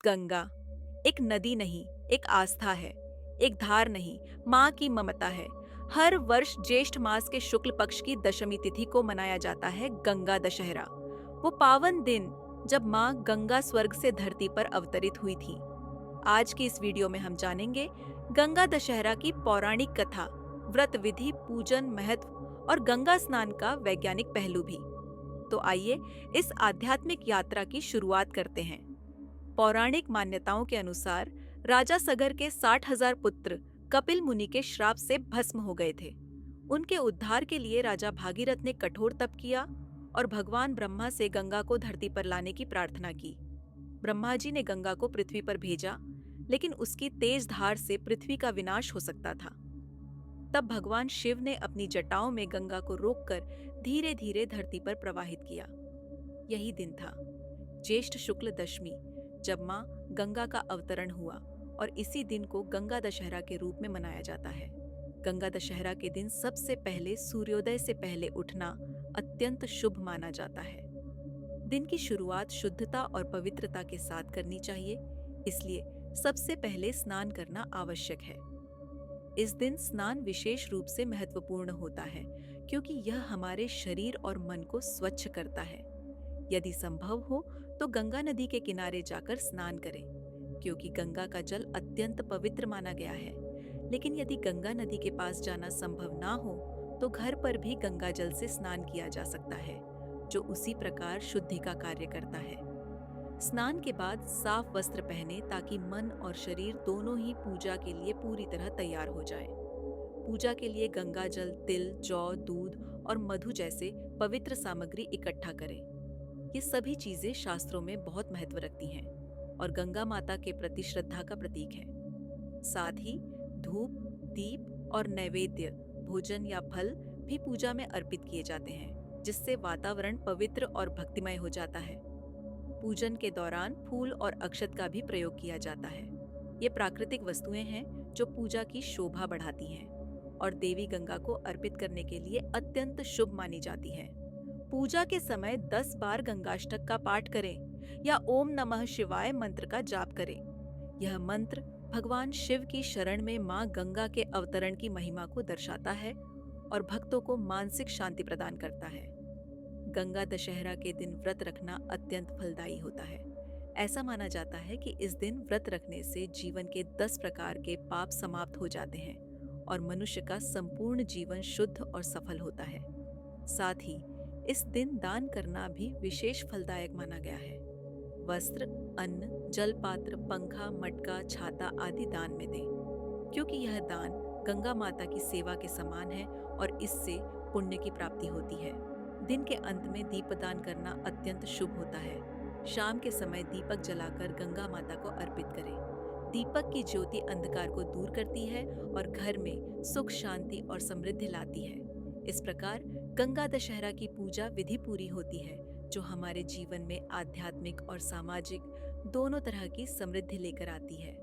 गंगा एक नदी नहीं, एक आस्था है। एक धार नहीं, माँ की ममता है। हर वर्ष ज्येष्ठ मास के शुक्ल पक्ष की दशमी तिथि को मनाया जाता है गंगा दशहरा। वो पावन दिन जब माँ गंगा स्वर्ग से धरती पर अवतरित हुई थी। आज की इस वीडियो में हम जानेंगे गंगा दशहरा की पौराणिक कथा, व्रत विधि, पूजन महत्व और गंगा स्नान का वैज्ञानिक पहलू भी। तो आइए इस आध्यात्मिक यात्रा की शुरुआत करते हैं। पौराणिक मान्यताओं के अनुसार राजा सगर के 60,000 पुत्र कपिल मुनि के श्राप से भस्म हो गए थे। उनके उद्धार के लिए राजा भागीरथ ने कठोर तप किया और भगवान ब्रह्मा से गंगा को धरती पर लाने की प्रार्थना की। ब्रह्मा जी ने गंगा को पृथ्वी पर भेजा, लेकिन उसकी तेज धार से पृथ्वी का विनाश हो सकता था। तब भगवान शिव ने अपनी जटाओं में गंगा को रोककर धीरे धीरे धरती पर प्रवाहित किया। यही दिन था ज्येष्ठ शुक्ल दशमी, जब मां गंगा का अवतरण हुआ, और इसी दिन को गंगा दशहरा के रूप में मनाया जाता है। गंगा दशहरा के दिन सबसे पहले सूर्योदय से पहले उठना अत्यंत शुभ माना जाता है। दिन की शुरुआत शुद्धता और पवित्रता के साथ करनी चाहिए, इसलिए सबसे पहले स्नान करना आवश्यक है। इस दिन स्नान विशेष रूप से महत्वपूर्ण होता है, क्योंकि यह हमारे शरीर और मन को स्वच्छ करता है। यदि संभव हो तो गंगा नदी के किनारे जाकर स्नान करें, क्योंकि गंगा का जल अत्यंत पवित्र माना गया है। लेकिन यदि गंगा नदी के पास जाना संभव ना हो तो घर पर भी गंगा जल से स्नान किया जा सकता है, जो उसी प्रकार शुद्धि का कार्य करता है। स्नान के बाद साफ वस्त्र पहने, ताकि मन और शरीर दोनों ही पूजा के लिए पूरी तरह तैयार हो जाए। पूजा के लिए गंगा जल, तिल, जौ, दूध और मधु जैसे पवित्र सामग्री इकट्ठा करें। ये सभी चीजें शास्त्रों में बहुत महत्व रखती हैं और गंगा माता के प्रति श्रद्धा का प्रतीक है। साथ ही धूप, दीप और नैवेद्य, भोजन या फल भी पूजा में अर्पित किए जाते हैं, जिससे वातावरण पवित्र और भक्तिमय हो जाता है। पूजन के दौरान फूल और अक्षत का भी प्रयोग किया जाता है। ये प्राकृतिक वस्तुएं हैं जो पूजा की शोभा बढ़ाती हैं और देवी गंगा को अर्पित करने के लिए अत्यंत शुभ मानी जाती हैं। पूजा के समय 10 बार गंगाष्टक का पाठ करें या ओम नमः शिवाय मंत्र का जाप करें। यह मंत्र भगवान शिव की शरण में मां गंगा के अवतरण की महिमा को दर्शाता है और भक्तों को मानसिक शांति प्रदान करता है। गंगा दशहरा के दिन व्रत रखना अत्यंत फलदायी होता है। ऐसा माना जाता है कि इस दिन व्रत रखने से जीवन के 10 प्रकार के पाप समाप्त हो जाते हैं और मनुष्य का संपूर्ण जीवन शुद्ध और सफल होता है। साथ ही इस दिन दान करना भी विशेष फलदायक माना गया है। वस्त्र, अन्न, जलपात्र, पंखा, मटका, छाता आदि दान में दें, क्योंकि यह दान गंगा माता की सेवा के समान है और इससे पुण्य की प्राप्ति होती है। दिन के अंत में दीपदान करना अत्यंत शुभ होता है। शाम के समय दीपक जलाकर गंगा माता को अर्पित करें। दीपक की ज्योति अंधकार को दूर करती है और घर में सुख, शांति और समृद्धि लाती है। इस प्रकार गंगा दशहरा की पूजा विधि पूरी होती है, जो हमारे जीवन में आध्यात्मिक और सामाजिक दोनों तरह की समृद्धि लेकर आती है।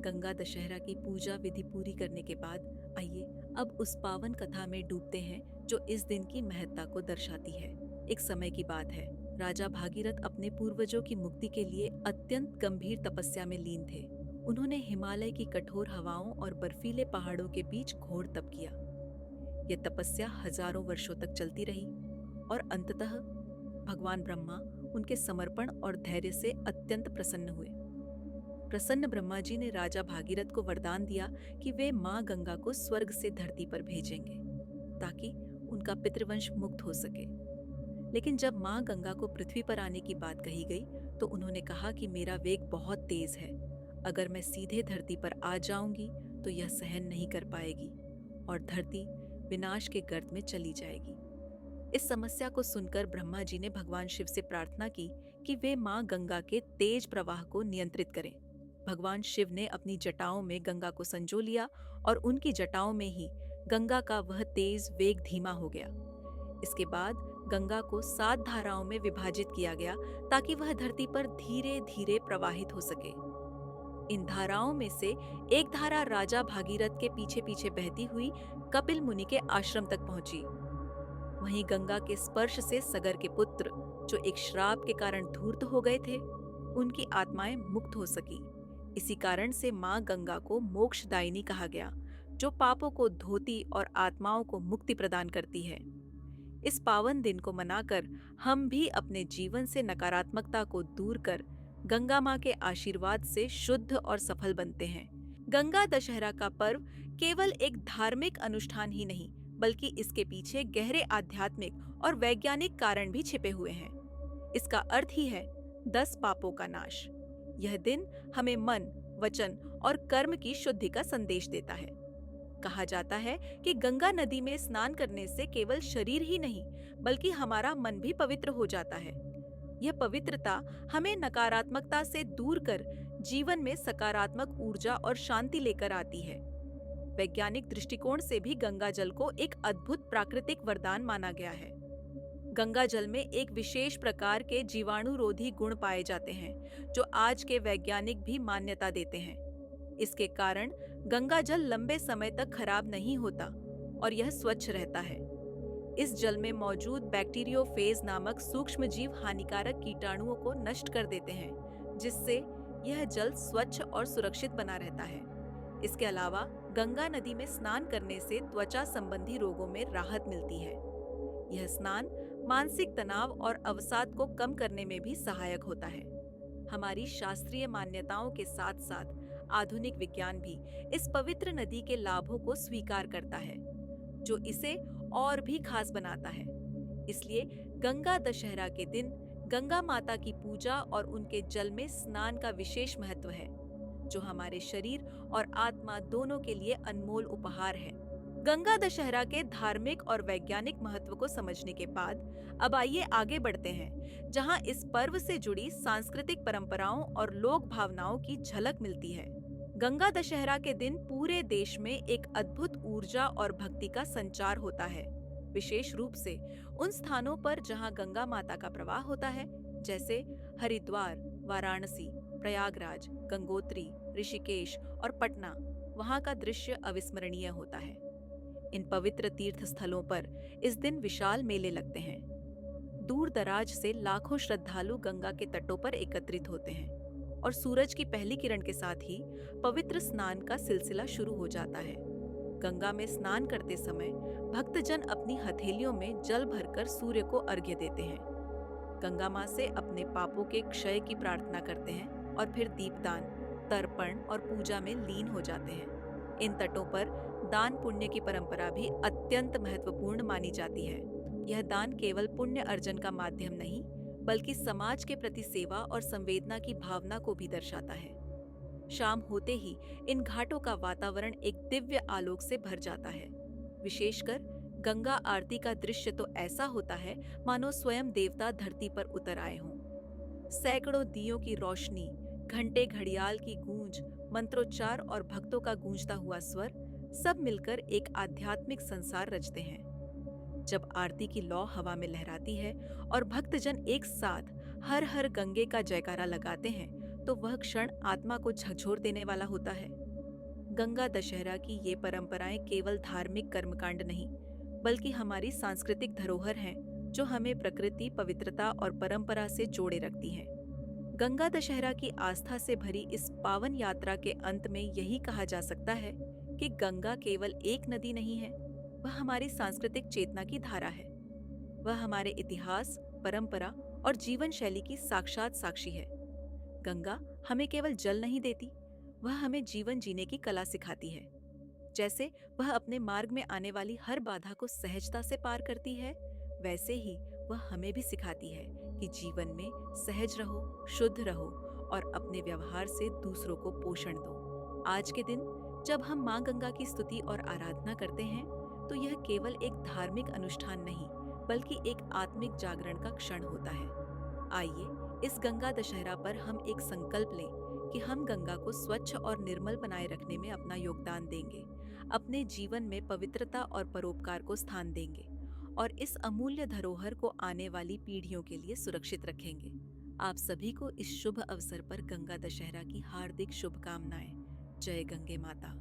गंगा दशहरा की पूजा विधि पूरी करने के बाद आइए अब उस पावन कथा में डूबते हैं, जो इस दिन की महत्ता को दर्शाती है। एक समय की बात है, राजा भागीरथ अपने पूर्वजों की मुक्ति के लिए अत्यंत गंभीर तपस्या में लीन थे। उन्होंने हिमालय की कठोर हवाओं और बर्फीले पहाड़ों के बीच घोर तप किया। यह तपस्या हजारों वर्षों तक चलती रही और अंततः भगवान ब्रह्मा उनके समर्पण और धैर्य से अत्यंत प्रसन्न हुए। प्रसन्न ब्रह्मा जी ने राजा भागीरथ को वरदान दिया कि वे मां गंगा को स्वर्ग से धरती पर भेजेंगे, ताकि उनका पितृवंश मुक्त हो सके। लेकिन जब मां गंगा को पृथ्वी पर आने की बात कही गई तो उन्होंने कहा कि मेरा वेग बहुत तेज है, अगर मैं सीधे धरती पर आ जाऊंगी तो यह सहन नहीं कर पाएगी और धरती विनाश के गर्त में चली जाएगी। इस समस्या को सुनकर ब्रह्मा जी ने भगवान शिव से प्रार्थना की कि वे मां गंगा के तेज प्रवाह को नियंत्रित करें। भगवान शिव ने अपनी जटाओं में गंगा को संजो लिया और उनकी जटाओं में ही गंगा का वह तेज वेग धीमा हो गया। इसके बाद गंगा को 7 धाराओं में विभाजित किया गया, ताकि वह धरती पर धीरे धीरे प्रवाहित हो सके। इन धाराओं में से एक धारा राजा भागीरथ के पीछे पीछे बहती हुई कपिल मुनि के आश्रम तक पहुंची। वहीं गंगा के स्पर्श से सगर के पुत्र, जो एक श्राप के कारण धूर्त हो गए थे, उनकी आत्माएं मुक्त हो सकी। इसी कारण से माँ गंगा को मोक्षदायिनी कहा गया, जो पापों को धोती और आत्माओं को मुक्ति प्रदान करती है। इस पावन दिन को मनाकर हम भी अपने जीवन से नकारात्मकता को दूर कर गंगा माँ के आशीर्वाद से शुद्ध और सफल बनते हैं। गंगा दशहरा का पर्व केवल एक धार्मिक अनुष्ठान ही नहीं, बल्कि इसके पीछे गहरे आध्यात्मिक और वैज्ञानिक कारण भी छिपे हुए हैं। इसका अर्थ ही है 10 पापों का नाश। यह दिन हमें मन, वचन और कर्म की शुद्धि का संदेश देता है। कहा जाता है कि गंगा नदी में स्नान करने से केवल शरीर ही नहीं, बल्कि हमारा मन भी पवित्र हो जाता है। यह पवित्रता हमें नकारात्मकता से दूर कर जीवन में सकारात्मक ऊर्जा और शांति लेकर आती है। वैज्ञानिक दृष्टिकोण से भी गंगा जल को एक अद्भुत प्राकृतिक वरदान माना गया है। गंगा जल में एक विशेष प्रकार के जीवाणुरोधी गुण पाए जाते हैं, जो आज के वैज्ञानिक भी मान्यता देते हैं। इसके कारण गंगा जल लंबे समय तक खराब नहीं होता और यह स्वच्छ रहता है। इस जल में मौजूद बैक्टीरियोफेज नामक सूक्ष्मजीव हानिकारक कीटाणुओं को नष्ट कर देते हैं, जिससे यह जल स्वच्छ और सुरक्षित बना रहता है। इसके अलावा गंगा नदी में स्नान करने से त्वचा संबंधी रोगों में राहत मिलती है। यह स्नान मानसिक तनाव और अवसाद को कम करने में भी सहायक होता है। हमारी शास्त्रीय मान्यताओं के साथ साथ आधुनिक विज्ञान भी इस पवित्र नदी के लाभों को स्वीकार करता है, जो इसे और भी खास बनाता है। इसलिए गंगा दशहरा के दिन गंगा माता की पूजा और उनके जल में स्नान का विशेष महत्व है, जो हमारे शरीर और आत्मा दोनों के लिए अनमोल उपहार है। गंगा दशहरा के धार्मिक और वैज्ञानिक महत्व को समझने के बाद अब आइए आगे बढ़ते हैं, जहां इस पर्व से जुड़ी सांस्कृतिक परंपराओं और लोक भावनाओं की झलक मिलती है। गंगा दशहरा के दिन पूरे देश में एक अद्भुत ऊर्जा और भक्ति का संचार होता है, विशेष रूप से उन स्थानों पर जहां गंगा माता का प्रवाह होता है, जैसे हरिद्वार, वाराणसी, प्रयागराज, गंगोत्री, ऋषिकेश और पटना। वहां का दृश्य अविस्मरणीय होता है। इन पवित्र तीर्थ स्थलों पर इस दिन विशाल मेले लगते हैं। दूर दराज से लाखों श्रद्धालु गंगा के तटों पर एकत्रित होते हैं और सूरज की पहली किरण के साथ ही पवित्र स्नान का सिलसिला शुरू हो जाता है। गंगा में स्नान करते समय भक्तजन अपनी हथेलियों में जल भरकर सूर्य को अर्घ्य देते हैं। गंगा मां से अपने पापों के क्षय की प्रार्थना करते हैं और फिर दीपदान, तर्पण और पूजा में लीन हो जाते हैं। इन तटों पर दान पुण्य की परंपरा भी अत्यंत महत्वपूर्ण मानी जाती है। यह दान केवल पुण्य अर्जन का माध्यम नहीं, बल्कि समाज के प्रति सेवा और संवेदना की भावना को भी दर्शाता है। शाम होते ही इन घाटों का वातावरण एक दिव्य आलोक से भर जाता है। विशेषकर गंगा आरती का दृश्य तो ऐसा होता है मानो स्वयं देवता धरती पर उतर आए हों। सैकड़ों दियों की रोशनी, घंटे घड़ियाल की गूंज, मंत्रोच्चार और भक्तों का गूंजता हुआ स्वर सब मिलकर एक आध्यात्मिक संसार रचते हैं। जब आरती की लौ हवा में लहराती है और भक्तजन एक साथ हर हर गंगे का जयकारा लगाते हैं, तो वह क्षण आत्मा को झकझोर देने वाला होता है। गंगा दशहरा की ये परंपराएं केवल धार्मिक कर्मकांड नहीं, बल्कि हमारी सांस्कृतिक धरोहर हैं, जो हमें प्रकृति, पवित्रता और परंपरा से जोड़े रखती हैं। गंगा दशहरा की आस्था से भरी इस पावन यात्रा के अंत में यही कहा जा सकता है कि गंगा केवल एक नदी नहीं है, वह हमारी सांस्कृतिक चेतना की धारा है। वह हमारे इतिहास, परंपरा और जीवन शैली की साक्षात साक्षी है। गंगा हमें केवल जल नहीं देती, वह हमें जीवन जीने की कला सिखाती है। जैसे वह अपने मार्ग में आने वाली हर बाधा को सहजता से पार करती है, वैसे ही वह हमें भी सिखाती है कि जीवन में सहज रहो, शुद्ध रहो और अपने व्यवहार से दूसरों को पोषण दो। आज के दिन जब हम माँ गंगा की स्तुति और आराधना करते हैं, तो यह केवल एक धार्मिक अनुष्ठान नहीं, बल्कि एक आत्मिक जागरण का क्षण होता है। आइए इस गंगा दशहरा पर हम एक संकल्प लें कि हम गंगा को स्वच्छ और निर्मल बनाए रखने में अपना योगदान देंगे, अपने जीवन में पवित्रता और परोपकार को स्थान देंगे और इस अमूल्य धरोहर को आने वाली पीढ़ियों के लिए सुरक्षित रखेंगे। आप सभी को इस शुभ अवसर पर गंगा दशहरा की हार्दिक शुभकामनाएं। जय गंगे माता।